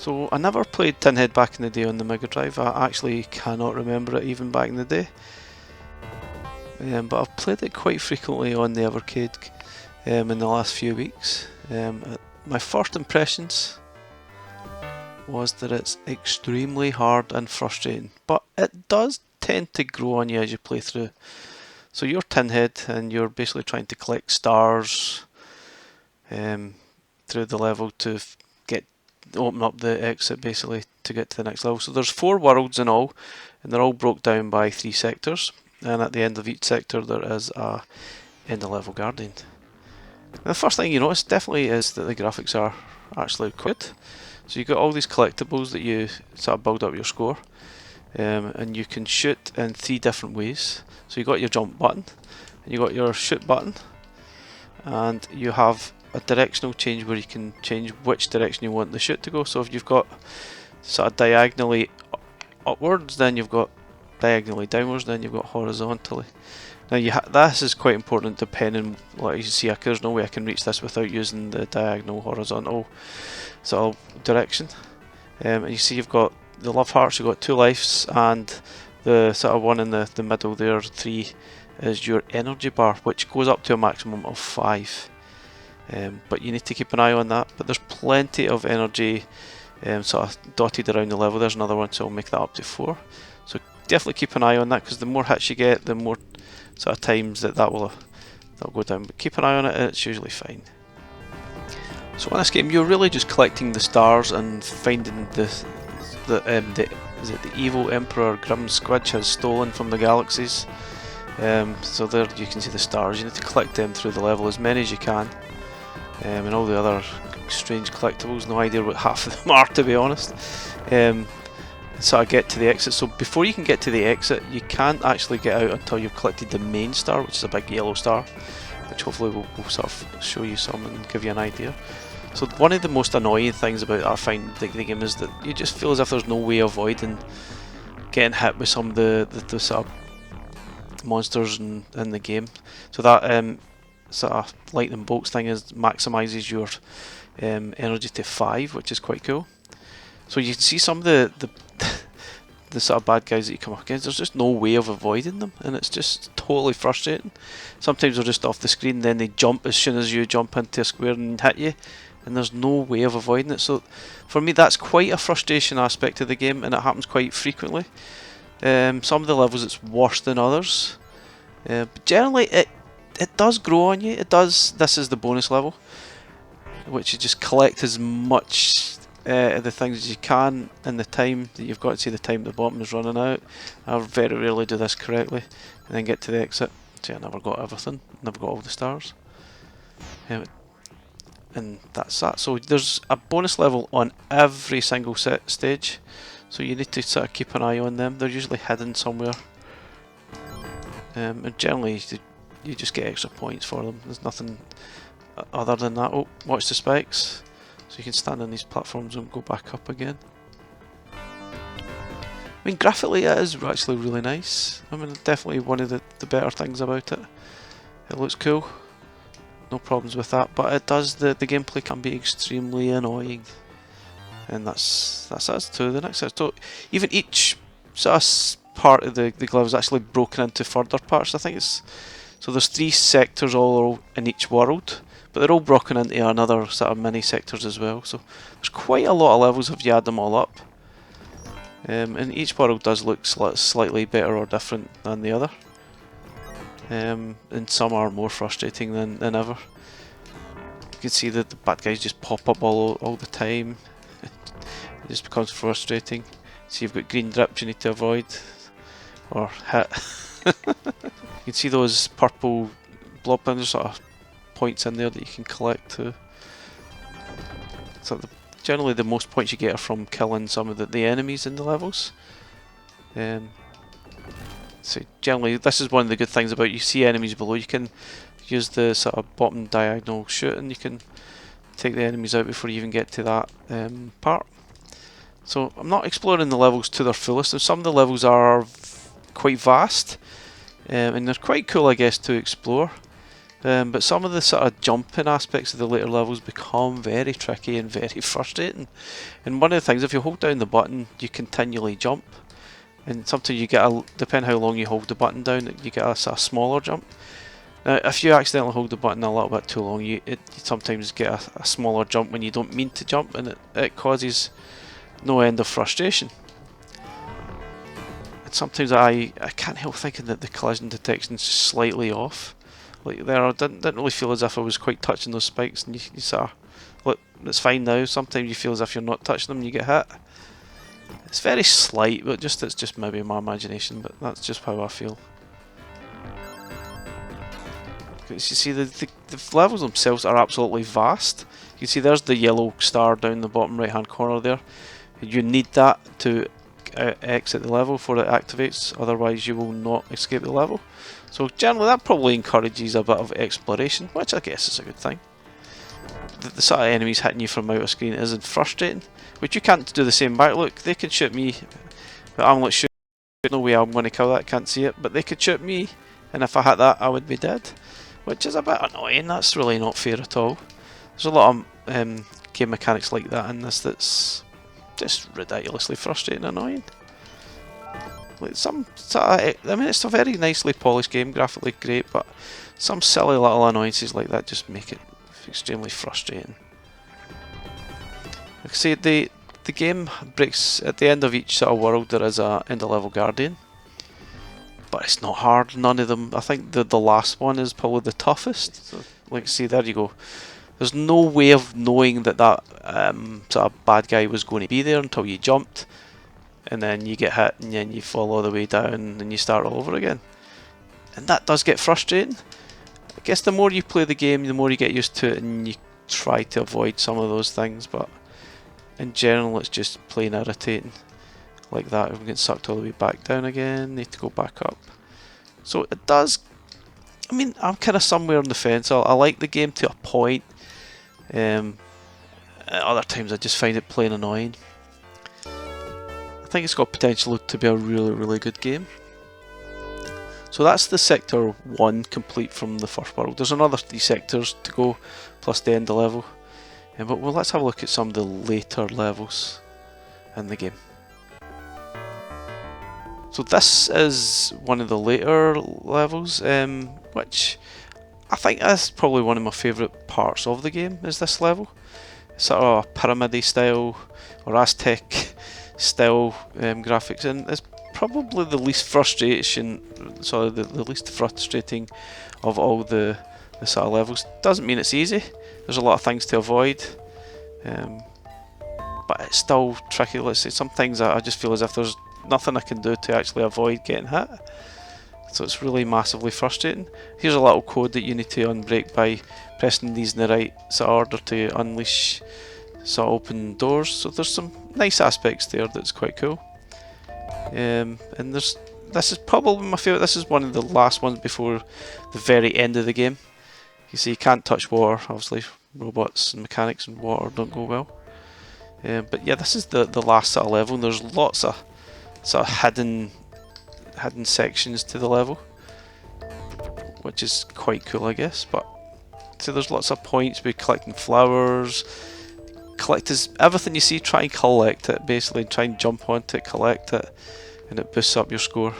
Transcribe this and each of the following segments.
So I never played Tinhead back in the day on the Mega Drive. I actually cannot remember it even back in the day. But I've played it quite frequently on the Evercade in the last few weeks. My first impressions was that it's extremely hard and frustrating, but it does tend to grow on you as you play through. So you're Tinhead and you're basically trying to collect stars through the level to open up the exit basically to get to the next level. So there's 4 worlds in all, and they're all broke down by 3 sectors, and at the end of each sector there is a end of level guardian. And the first thing you notice definitely is that the graphics are actually good. So you've got all these collectibles that you sort of build up your score, and you can shoot in 3 different ways. So you've got your jump button, and you've got your shoot button, and you have a directional change where you can change which direction you want the shoot to go. So if you've got sort of diagonally upwards, then you've got diagonally downwards, then you've got horizontally. Now this is quite important depending, like you see, there's no way I can reach this without using the diagonal horizontal sort of direction. And you see you've got the love hearts, you've got 2 lives, and the sort of one in the middle there, 3, is your energy bar, which goes up to a maximum of 5. But you need to keep an eye on that. But there's plenty of energy sort of dotted around the level. There's another one, so I'll make that up to 4. So definitely keep an eye on that, because the more hits you get, the more sort of times that'll go down. But keep an eye on it, and it's usually fine. So in this game, you're really just collecting the stars and finding is it the evil Emperor Grim Squidge has stolen from the galaxies. So there you can see the stars. You need to collect them through the level, as many as you can. And all the other strange collectibles, no idea what half of them are, to be honest. So I get to the exit. So before you can get to the exit, you can't actually get out until you've collected the main star, which is a big yellow star, which hopefully will sort of show you some and give you an idea. So one of the most annoying things about I find the game is that you just feel as if there's no way of avoiding getting hit with some of the sort of monsters in the game. So that sort of lightning bolts thing maximises your energy to 5, which is quite cool. So you can see some of the sort of bad guys that you come up against, there's just no way of avoiding them, and it's just totally frustrating. Sometimes they're just off the screen, then they jump as soon as you jump into a square and hit you, and there's no way of avoiding it. So for me, that's quite a frustration aspect of the game, and it happens quite frequently. Some of the levels it's worse than others, but generally it does grow on you. It does. This is the bonus level, which you just collect as much the things as you can in the time that you've got. To see the time at the bottom is running out. I very rarely do this correctly, and then get to the exit. See, I never got everything, never got all the stars, and that's that. So there's a bonus level on every single stage, so you need to sort of keep an eye on them. They're usually hidden somewhere, and generally you just get extra points for them. There's nothing other than that. Oh, watch the spikes. So you can stand on these platforms and go back up again. I mean, graphically it is actually really nice. I mean, definitely one of the better things about it. It looks cool. No problems with that, but it does, the gameplay can be extremely annoying. And that's us to the next set. So even each sort of part of the glove is actually broken into further parts. I think it's, so there's 3 sectors all in each world, but they're all broken into another sort of mini sectors as well. So there's quite a lot of levels if you add them all up. And each world does look slightly better or different than the other. And some are more frustrating than ever. You can see that the bad guys just pop up all the time. It just becomes frustrating. See, you've got green drips you need to avoid or hit. You can see those purple blob things, sort of points in there that you can collect too. So generally the most points you get are from killing some of the enemies in the levels. So generally this is one of the good things about, you see enemies below, you can use the sort of bottom diagonal shoot and you can take the enemies out before you even get to that part. So I'm not exploring the levels to their fullest, and some of the levels are quite vast and they're quite cool, I guess, to explore. But some of the sort of jumping aspects of the later levels become very tricky and very frustrating. And one of the things, if you hold down the button, you continually jump. And sometimes you get depending how long you hold the button down, you get a sort of smaller jump. Now, if you accidentally hold the button a little bit too long, you sometimes get a smaller jump when you don't mean to jump, and it causes no end of frustration. And sometimes I can't help thinking that the collision detection is slightly off. Like there, I didn't really feel as if I was quite touching those spikes, and you sort of, look, it's fine now. Sometimes you feel as if you're not touching them and you get hit. It's very slight, but it's just maybe my imagination, but that's just how I feel. You see, the levels themselves are absolutely vast. You can see there's the yellow star down the bottom right hand corner there. You need that to exit the level before it activates, otherwise you will not escape the level. So generally that probably encourages a bit of exploration, which I guess is a good thing. The sort of enemies hitting you from outer screen isn't frustrating, which you can't do the same back. Look, they can shoot me, but I'm not shooting. No way I'm going to kill that, can't see it, but they could shoot me, and if I hit that I would be dead. Which is a bit annoying, that's really not fair at all. There's a lot of game mechanics like that in this that's just ridiculously frustrating and annoying. Like some sort of, I mean, it's a very nicely polished game, graphically great, but some silly little annoyances like that just make it extremely frustrating. Like I say, the game breaks at the end of each sort of world. There is a end of level guardian. But it's not hard, none of them. I think the last one is probably the toughest. So, like, see, there you go. There's no way of knowing that sort of bad guy was going to be there until you jumped, and then you get hit, and then you fall all the way down, and you start all over again. And that does get frustrating. I guess the more you play the game, the more you get used to it, and you try to avoid some of those things. But in general, it's just plain irritating. Like that, we get sucked all the way back down again, need to go back up. So it does, I mean, I'm kind of somewhere on the fence. I like the game to a point. At other times I just find it plain annoying. I think it's got potential to be a really, really good game. So that's the Sector 1 complete from the first world. There's another 3 sectors to go, plus the end of level. But well, let's have a look at some of the later levels in the game. So this is one of the later levels, which I think is probably one of my favourite parts of the game, is this level. It's sort of a pyramid style or Aztec style graphics, and it's probably the least frustrating of all the sort of levels. Doesn't mean it's easy, there's a lot of things to avoid, but it's still tricky. Let's say some things I just feel as if there's nothing I can do to actually avoid getting hit, so it's really massively frustrating. Here's a little code that you need to unbreak by pressing these in the right sort of order to unleash sort of open doors. So there's some nice aspects there that's quite cool. And this is probably my favourite. This is one of the last ones before the very end of the game. You see, you can't touch water, obviously. Robots and mechanics and water don't go well. But yeah, this is the last sort of level, and there's lots of sort of hidden sections to the level, which is quite cool, I guess. But so there's lots of points by collecting flowers. Collect everything you see, try and collect it, basically, try and jump onto it, collect it, and it boosts up your score.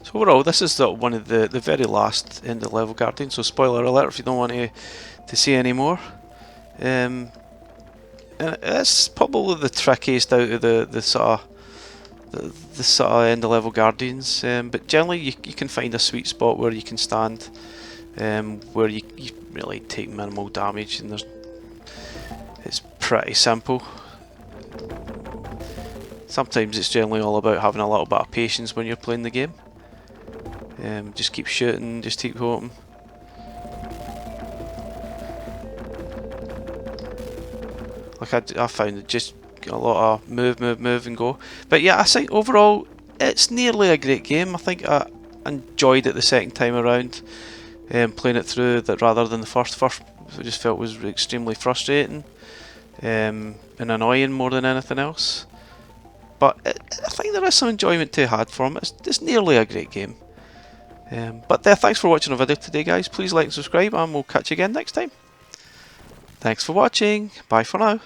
So overall, this is one of the very last end of level guardians, so spoiler alert if you don't want to see any more. And it's probably the trickiest out of the sort of end of level guardians, but generally you can find a sweet spot where you can stand, where you really take minimal damage, and it's pretty simple. Sometimes it's generally all about having a little bit of patience when you're playing the game. Just keep shooting, just keep hoping. Like I found it just a lot of move and go. But yeah, I think overall it's nearly a great game. I think I enjoyed it the second time around. playing it through that rather than the first I just felt was extremely frustrating and annoying more than anything else. But I think there is some enjoyment to be had from it. It's nearly a great game. But thanks for watching our video today, guys. Please like and subscribe, and we'll catch you again next time. Thanks for watching. Bye for now.